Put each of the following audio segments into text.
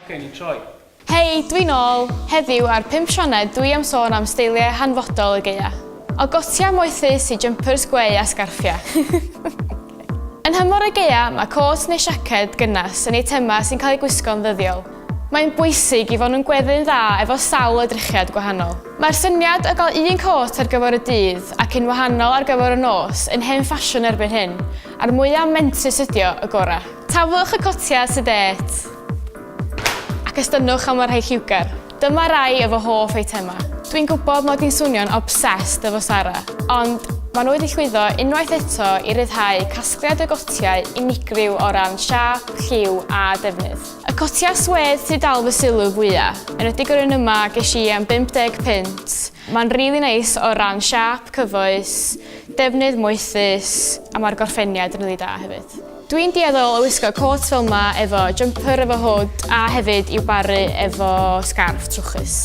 Gen i troi. Hei, dwi'n ôl. Heddiw ar 5 Sioned dwi am sôn am steiliau hanfodol y Gaeaf. O gotia moethus i jumpers gwe a sgarffiau. Yn hymor y Gaeaf, mae cot neu siaced gynnas yn eitema sy'n cael ei gwisgo'n ddyddiol. Mae'n bwysig i fod nhw'n gweddu'n dda efo sawl edrychiad gwahanol. Mae'r syniad o gael un cot ar gyfer y dydd ac un wahanol ar gyfer y nos yn hen ffasiwn erbyn hyn, a'r mwyaf mentrus ydi o y gorau. Taflwch y cotia sydet ac estynwch am yr rhai lliwgar. Dyma rai efo hoff eitema. Dwi'n gwybod mod i'n swnio'n obsessed efo Sara, ond maen nhw wedi llwyddo unwaith eto i ryddhau casgliad y gotiau unigryw o ran siap, lliw a defnydd. Y cotia swedd sydd dal fy sylw fwyaf, yn enwedig yr un yma ges i am 50 punt. Mae'n rili neis o ran siap, cyfoes, defnydd moethus, a mae'r gorffeniad yn rili da hefyd. Dwi'n dueddol o wisgo cot fel yma efo jumper efo hood a hefyd i'w baru efo sgarff trwchus.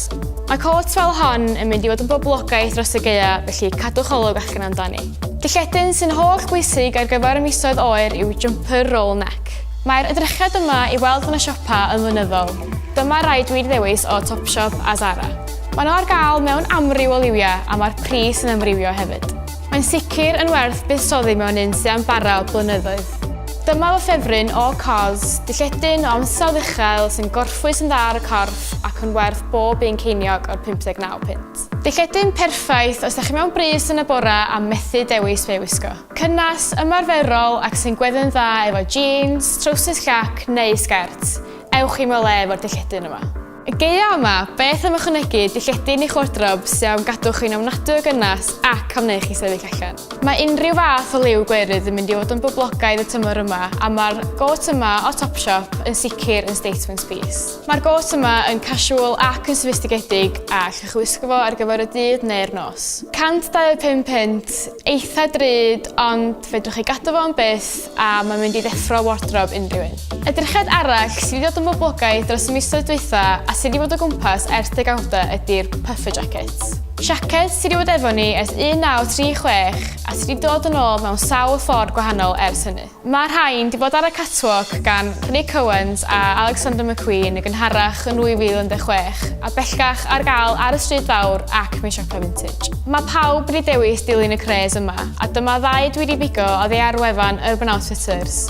Mae cot fel hon yn mynd i fod yn boblogaeth dros y Gaeaf, felly cadwch olwg allan amdani. Dillledyn sy'n holl bwysig ar gyfer y misoedd oer yw jumper roll neck. Mae'r edrychiad yma i weld yn y siopa yn flynyddol. Dyma rai dwi wedi ddewis o Topshop a Zara. Mae nhw ar gael mewn amryw o liwiau a mae'r pris yn amrywio hefyd. Mae'n sicr yn werth buddsoddi mewn un sy'n am bara o blynyddoedd. Dyma fy ffefryn o COS, dillledyn o ansawdd uchel sy'n gorffwys yn dda ar y corff ac yn werth bob un ceiniog o'r 59 punt. Dillledyn perffaith os ydych chi mewn brys yn y bora a methu dewis fe wisgo. Cynnas ymarferol ac sy'n gweddu'n dda efo jeans, trowsus llac neu sgert. Ewch i mewn le efo'r dillledyn yma. Y Gaeaf yma, beth am ychwanegu dillledyn i'ch wardrob sy'n am gadw chi'n ofnadwy o gynnas ac am wneud chi sefyll allan. Mae unrhyw fath o liw gwerydd yn mynd i fod yn boblogaidd y tymor yma a mae'r got yma o Topshop yn sicr yn statement piece. Mae'r got yma yn casual ac yn sophistigedig a allwch wisgo fo ar gyfer y dydd neu'r nos. 125 punt, eitha drud ond fedrwch chi gadw fo yn byth a mae'n mynd i ddeffro wardrob unrhyw un. Edrychiad arall sydd wedi dod yn boblogaidd dros y misoedd dwytha a sydd wedi bod o gwmpas ers degawdau ydy'r puffer jackets. Siaced sydd wedi bod efo ni ers 1936 a sydd wedi dod yn ôl mewn sawl ffordd gwahanol ers hynny. Mae'r rhain wedi bod ar y catwalk gan Nick Owens a Alexander McQueen y gynharach yn 2016 a bellach ar gael ar y stryd fawr ac mewn siopa vintage. Mae pawb wedi dewis dilyn y cres yma a dyma ddau dwi wedi bigo o ddei ar wefan Urban Outfitters.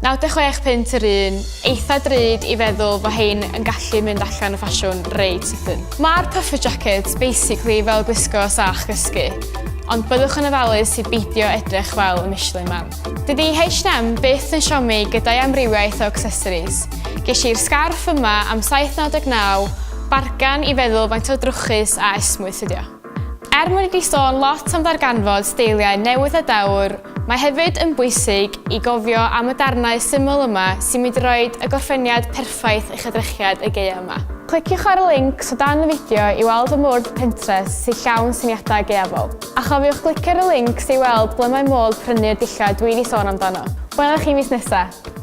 96 punt yr un, eitha drud i feddwl fod hein yn gallu mynd allan y ffasiwn reit sydyn. Mae'r puffer jackets basically fel gwisgo sach gysgu, ond byddwch yn ofalus i beidio edrych fel y Michelin Man. Dydy H&M byth yn siomi gyda'i amrywiaeth o accessories. Ges i'r sgarff yma am 799, bargan i feddwl faint o drwchus a esmwyth ydi o. Mod wedi sôn lot am ddarganfod steiliau newydd a dawr, mae hefyd yn bwysig i gofio am y darnau syml yma sy'n mynd i roi y gorffeniad perffaith i'ch edrychiad y Gaeaf yma. Cliciwch ar y links o dan y fideo i weld y mwrdd Pinterest sy'n llawn syniadau gaeafol. A chofiwch clicio ar y links i weld ble mae modd prynu'r dillad dwi wedi sôn amdano. Welwch chi mis nesaf.